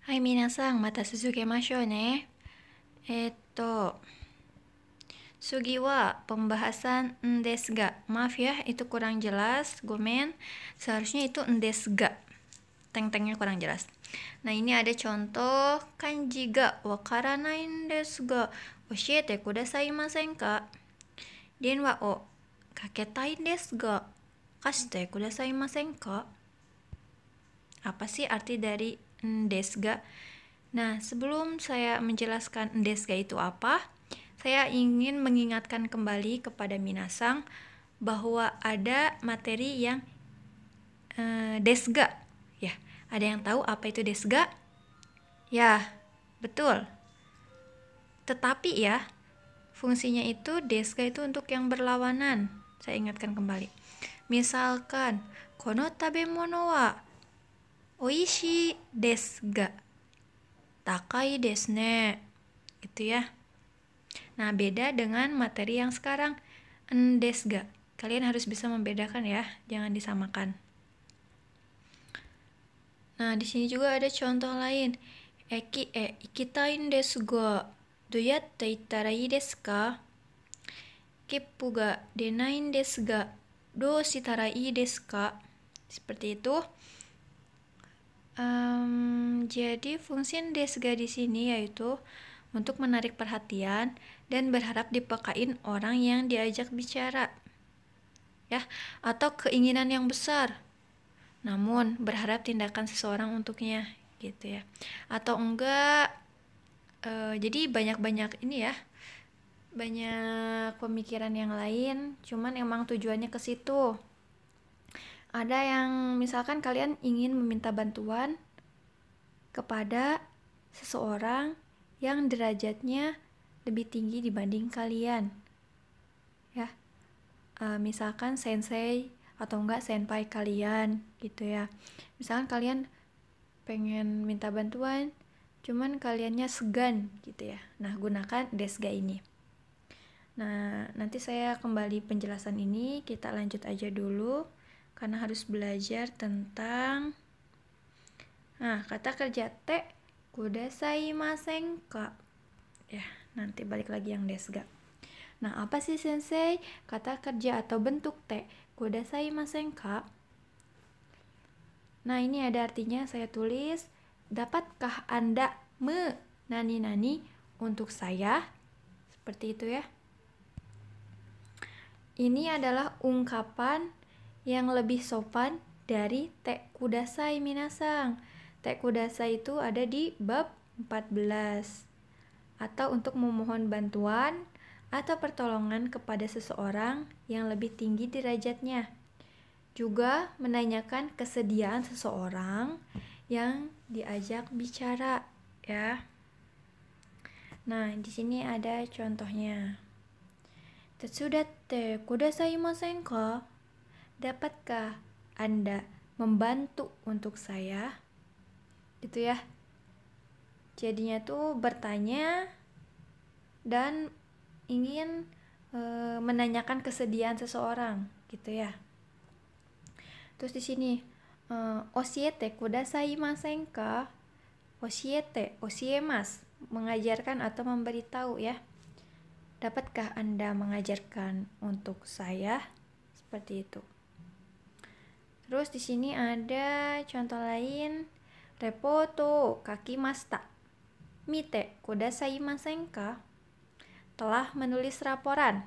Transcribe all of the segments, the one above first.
はい、皆さん、また続けましょうね。Sugi wa pembahasan endes ga. Maaf ya, itu kurang jelas. Gomen, seharusnya itu endes ga. Teng-tengnya kurang jelas. Nah, ini ada contoh kanji ga wakaranai desu ga oshiete kudasai masen ka? Denwa o kaketai desu ga kashite kudasai masen ka? Apa sih arti dari endes ga? Nah, sebelum saya menjelaskan endes ga itu apa, saya ingin mengingatkan kembali kepada minasang bahwa ada materi yang desga. Ya, ada yang tahu apa itu desga? Ya, betul. Tetapi ya, fungsinya itu desga itu untuk yang berlawanan. Saya ingatkan kembali. Misalkan, kono tabemono wa oishii desu ga takai desu ne. Gitu ya. Nah, beda dengan materi yang sekarang, endes ga. Kalian harus bisa membedakan ya, jangan disamakan. Nah, di sini juga ada contoh lain. Ikitai desu ga doyatte ittara ii desu ka? Keppu ga denai desu ga dou shitara ii desu ka? Seperti itu. Jadi fungsi desu ga di sini yaitu untuk menarik perhatian dan berharap dipekain orang yang diajak bicara, ya, atau keinginan yang besar, namun berharap tindakan seseorang untuknya, gitu ya, atau enggak. Jadi banyak ini ya, banyak pemikiran yang lain, cuman emang tujuannya ke situ. Ada yang misalkan kalian ingin meminta bantuan kepada seseorang yang derajatnya lebih tinggi dibanding kalian, ya. Misalkan sensei atau enggak senpai kalian, gitu ya. Misalkan kalian pengen minta bantuan, cuman kaliannya segan, gitu ya. Nah, gunakan desga ini. Nah, nanti saya kembali penjelasan ini, kita lanjut aja dulu karena harus belajar tentang kata kerja te kudasai masen ka. Ya, nanti balik lagi yang desga. Nah, apa sih sensei kata kerja atau bentuk te kudasai masen ka? Nah, ini ada artinya, saya tulis. Dapatkah Anda nani-nani untuk saya? Seperti itu ya. Ini adalah ungkapan yang lebih sopan dari te kudasai minasang. Te kudasai itu ada di bab 14. Atau untuk memohon bantuan atau pertolongan kepada seseorang yang lebih tinggi derajatnya. Juga menanyakan kesediaan seseorang yang diajak bicara, ya. Nah, di sini ada contohnya. Tetsudatte kudasai masen ka? Dapatkah Anda membantu untuk saya? Gitu ya. Jadinya tuh bertanya dan ingin menanyakan kesediaan seseorang, gitu ya. Terus di sini oshiete kudasai masen ka? Oshiete, oshiemas, mengajarkan atau memberitahu ya. Dapatkah Anda mengajarkan untuk saya? Seperti itu. Terus di sini ada contoh lain. Repoto kakimashita. Mite kudasai masen ka? Telah menulis laporan.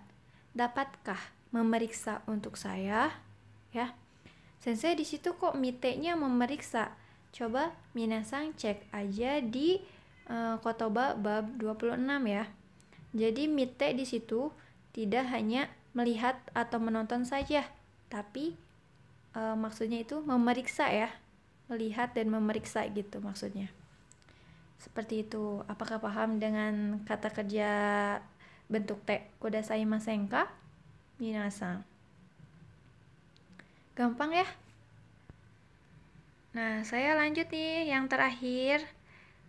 Dapatkah memeriksa untuk saya? Ya. Sensei di situ kok mite-nya memeriksa. Coba minasang cek aja di kotoba bab 26 ya. Jadi mite di situ tidak hanya melihat atau menonton saja, tapi maksudnya itu memeriksa ya, melihat dan memeriksa gitu maksudnya. Seperti itu. Apakah paham dengan kata kerja bentuk te kudasai masen ka? Minasang. Gampang ya? Nah, saya lanjut nih yang terakhir,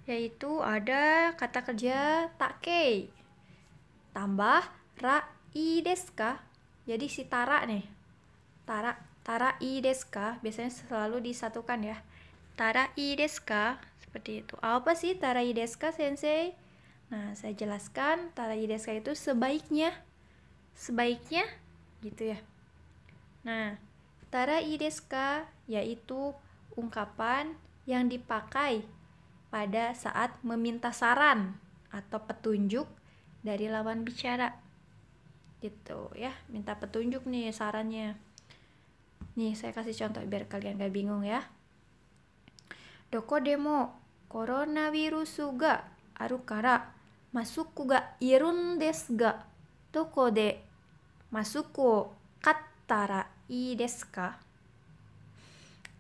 yaitu ada kata kerja takei tambah ra ii desu ka? Jadi si tara nih. Tara ii desu ka biasanya selalu disatukan ya. Tara ii desu ka? Seperti itu. Apa sih tarai desu ka, sensei? Nah, saya jelaskan tarai desu ka itu sebaiknya. Sebaiknya gitu ya. Nah, tarai desu ka yaitu ungkapan yang dipakai pada saat meminta saran atau petunjuk dari lawan bicara. Gitu ya, minta petunjuk nih sarannya. Nih, saya kasih contoh biar kalian gak bingung ya. Doko demo koronavirusu ga aru kara masuku ga irun desu ga doko de masuku kattara ii desu ka?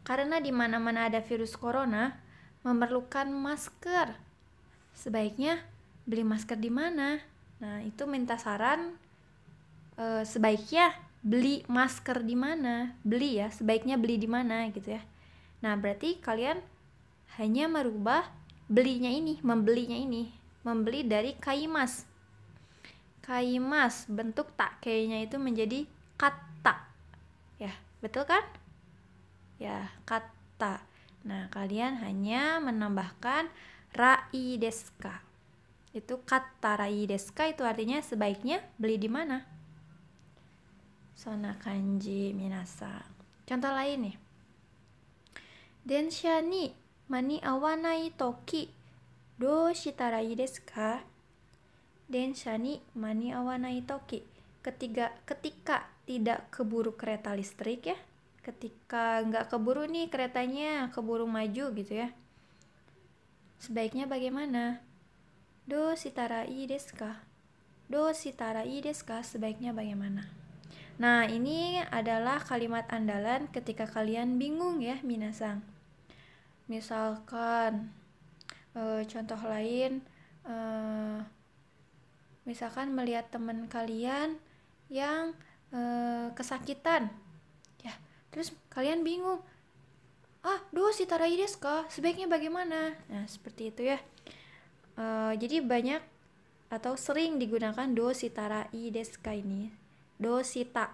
Karena di mana-mana ada virus corona memerlukan masker. Sebaiknya beli masker di mana? Nah, itu minta saran sebaiknya beli masker di mana? Beli ya, sebaiknya beli di mana gitu ya. Nah, berarti kalian hanya merubah belinya ini, membeli dari kaimas. Kaimas bentuk takenya itu menjadi kata. Ya, betul kan? Ya, kata. Nah, kalian hanya menambahkan rai desu ka. Itu kata rai desu ka itu artinya sebaiknya beli di mana? Sona kanji minasan. Contoh lain nih. Densha ni mani awanai toki dou shitara ii desu ka? Densha ni mani awanai toki. Ketika tidak keburu kereta listrik ya. Ketika nggak keburu nih keretanya, keburu maju gitu ya. Sebaiknya bagaimana? Dou shitara ii desu ka? Dou shitara ii desu ka? Sebaiknya bagaimana? Nah, ini adalah kalimat andalan ketika kalian bingung ya, minasang. Misalkan contoh lain, misalkan melihat teman kalian yang kesakitan ya, terus kalian bingung, dou shitara ii desu ka? Sebaiknya bagaimana? Nah, seperti itu ya. Jadi banyak atau sering digunakan dou shitara ii desu ka ini. Doshita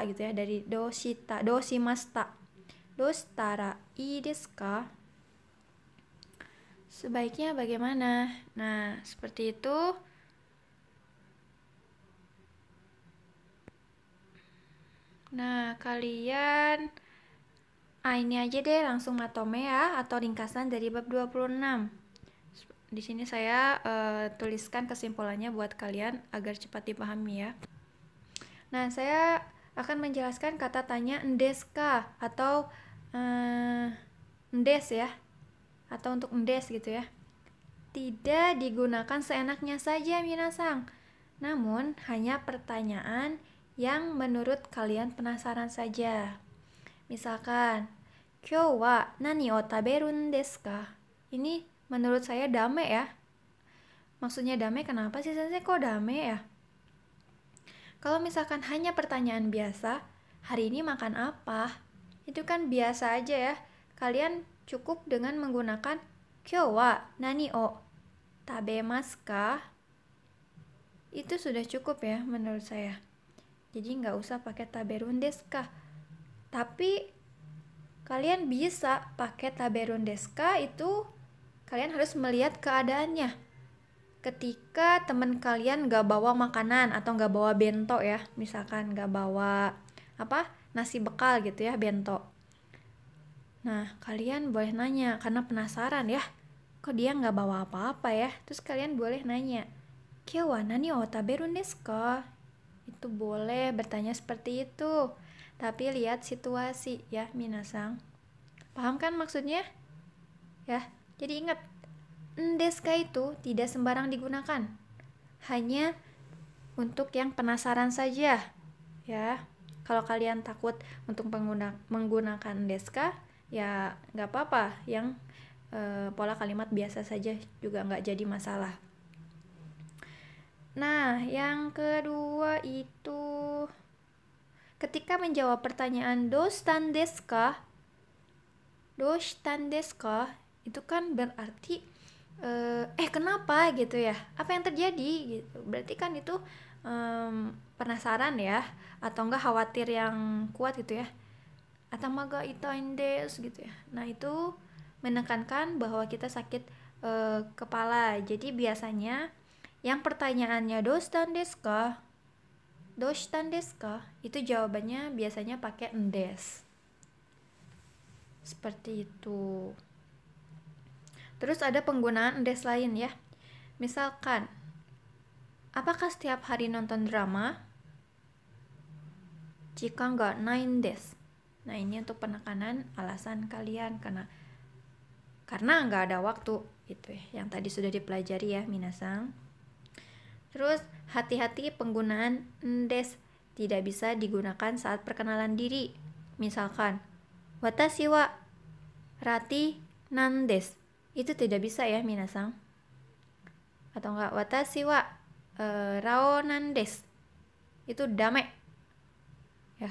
gitu ya, dari doshita, doshimashita. Doshitara ii desu ka? Sebaiknya bagaimana? Nah, seperti itu. Nah, kalian ini aja deh langsung matome ya, atau ringkasan dari bab 26. Di sini saya tuliskan kesimpulannya buat kalian agar cepat dipahami ya. Nah, saya akan menjelaskan kata tanya endes ka atau endes ya, atau untuk endes gitu ya. Tidak digunakan seenaknya saja minasang, namun hanya pertanyaan yang menurut kalian penasaran saja. Misalkan, kyou wa nani o taberun desu ka? Ini menurut saya dame ya. Maksudnya dame kenapa sih sensei, kok dame ya? Kalau misalkan hanya pertanyaan biasa, hari ini makan apa? Itu kan biasa aja ya. Kalian cukup dengan menggunakan kyou wa nani o tabemasu ka? Itu sudah cukup ya menurut saya. Jadi nggak usah pakai taberun desu ka. Tapi kalian bisa pakai taberun desu ka, itu kalian harus melihat keadaannya. Ketika teman kalian gak bawa makanan atau gak bawa bento ya, misalkan gak bawa nasi bekal gitu ya, bento. Nah, kalian boleh nanya karena penasaran ya, kok dia gak bawa apa-apa ya. Terus kalian boleh nanya, kyou wa nani o taberun desu ka? Itu boleh bertanya seperti itu. Tapi lihat situasi ya, minasang. Paham kan maksudnya? Ya, jadi ingat, desu ka itu tidak sembarang digunakan, hanya untuk yang penasaran saja ya. Kalau kalian takut untuk menggunakan desu ka, ya nggak apa-apa, yang pola kalimat biasa saja juga nggak jadi masalah. Nah, yang kedua itu ketika menjawab pertanyaan doshita desu ka? Doshita desu ka? Itu kan berarti kenapa gitu ya, apa yang terjadi gitu. Berarti kan itu penasaran ya, atau enggak khawatir yang kuat gitu ya, atamaga itain desu gitu ya. Nah, itu menekankan bahwa kita sakit kepala. Jadi biasanya yang pertanyaannya doshita desu ka? Doshita desu ka? Itu jawabannya biasanya pakai ndes. Seperti itu. Terus ada penggunaan ndes lain ya. Misalkan, apakah setiap hari nonton drama? Jika nggak nine desu. Nah, ini untuk penekanan alasan kalian karena nggak ada waktu gitu ya. Yang tadi sudah dipelajari ya, minasang. Terus hati-hati penggunaan ndes, tidak bisa digunakan saat perkenalan diri. Misalkan, watashi wa rati nan desu. Itu tidak bisa ya, minasang. Atau enggak, watashi wa rao nan desu. Itu dame. Ya.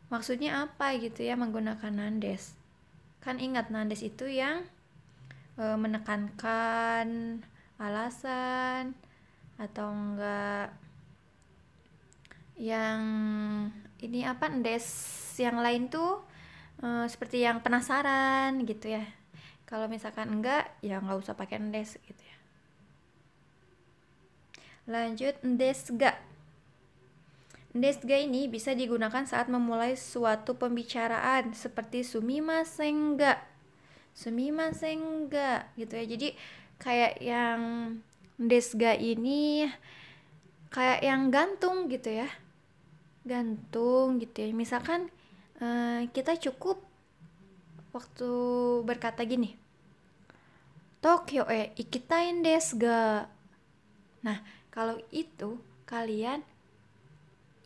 Maksudnya apa gitu ya menggunakan nandes? Kan ingat nandes itu yang menekankan alasan, atau enggak yang ini apa, ndes yang lain tuh seperti yang penasaran gitu ya. Kalau misalkan enggak, ya nggak usah pakai ndes gitu ya. Lanjut, ndes ga. Ndes ga ini bisa digunakan saat memulai suatu pembicaraan seperti sumimasen ga. Sumimasen ga gitu ya. Jadi kayak yang ndes ga ini kayak yang gantung gitu ya. Gantung gitu ya. Misalkan kita cukup waktu berkata gini, Tokyo ikitai desu ga. Nah, kalau itu kalian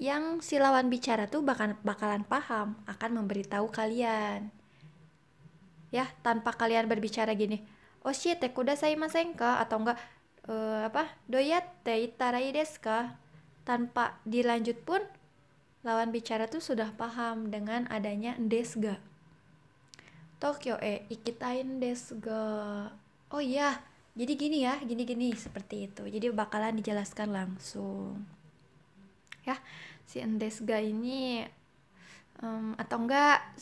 yang si lawan bicara tuh bakalan paham, akan memberitahu kalian. Ya, tanpa kalian berbicara gini, oshiete kudasaimasen ka, atau enggak doyatte ittarai desu ka. Tanpa dilanjut pun lawan bicara tuh sudah paham dengan adanya desu ga. Tokyo ikitai desu ga. Oh iya, jadi gini ya, gini seperti itu. Jadi bakalan dijelaskan langsung. Ya, si desu ga ini atau enggak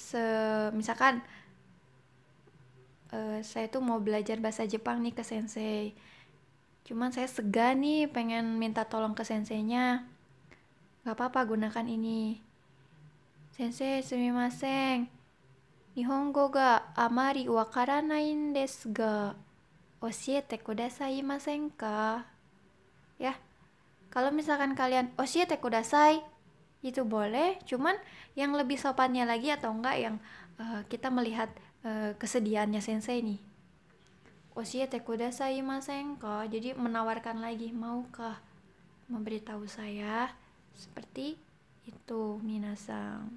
misalkan saya tuh mau belajar bahasa Jepang nih ke sensei. Cuman saya segan nih pengen minta tolong ke senseinya. Gak apa-apa, gunakan ini. Sensei, sumimasen. Nihongo ga amari wakaranai desu ga, oshiete kudasaimasen ka? Ya. Kalau misalkan kalian oshiete kudasai, itu boleh, cuman yang lebih sopannya lagi atau enggak yang kita melihat kesedihannya sensei nih. Oshiete kudasaimasen ka? Jadi menawarkan lagi, maukah memberitahu saya? Seperti itu, minasang.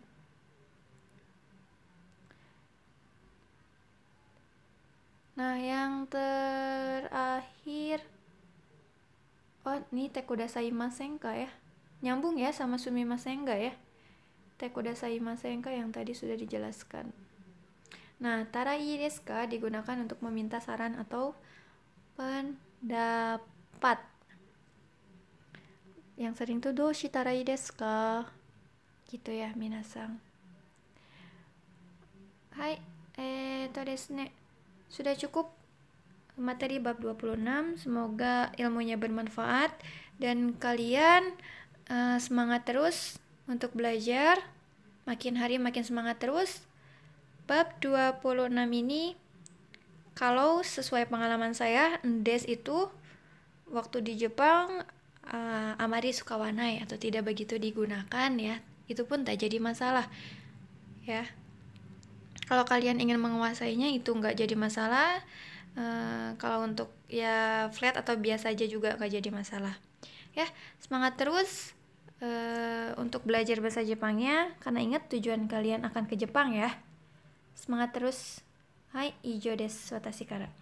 Nah, yang terakhir, ini te kudasaimasen ka ya. Nyambung ya sama sumimasen ga ya. Te kudasaimasen ka yang tadi sudah dijelaskan. Nah, tarai desu ka digunakan untuk meminta saran atau pendapat. Yang sering tuh doshi tarai desu ka? Gitu ya, minasang. Hai, desu ne. Sudah cukup materi bab 26. Semoga ilmunya bermanfaat dan kalian semangat terus untuk belajar. Makin hari makin semangat terus. Bab 26 ini, kalau sesuai pengalaman saya, ndes itu waktu di Jepang amari sukawanai atau tidak begitu digunakan ya. Itu pun tak jadi masalah ya. Kalau kalian ingin menguasainya itu nggak jadi masalah. Kalau untuk ya flat atau biasa aja juga nggak jadi masalah ya. Semangat terus untuk belajar bahasa Jepangnya, karena ingat tujuan kalian akan ke Jepang ya. Semangat terus. Hai, ijo desu watashi kara.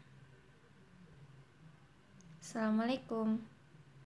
Assalamualaikum.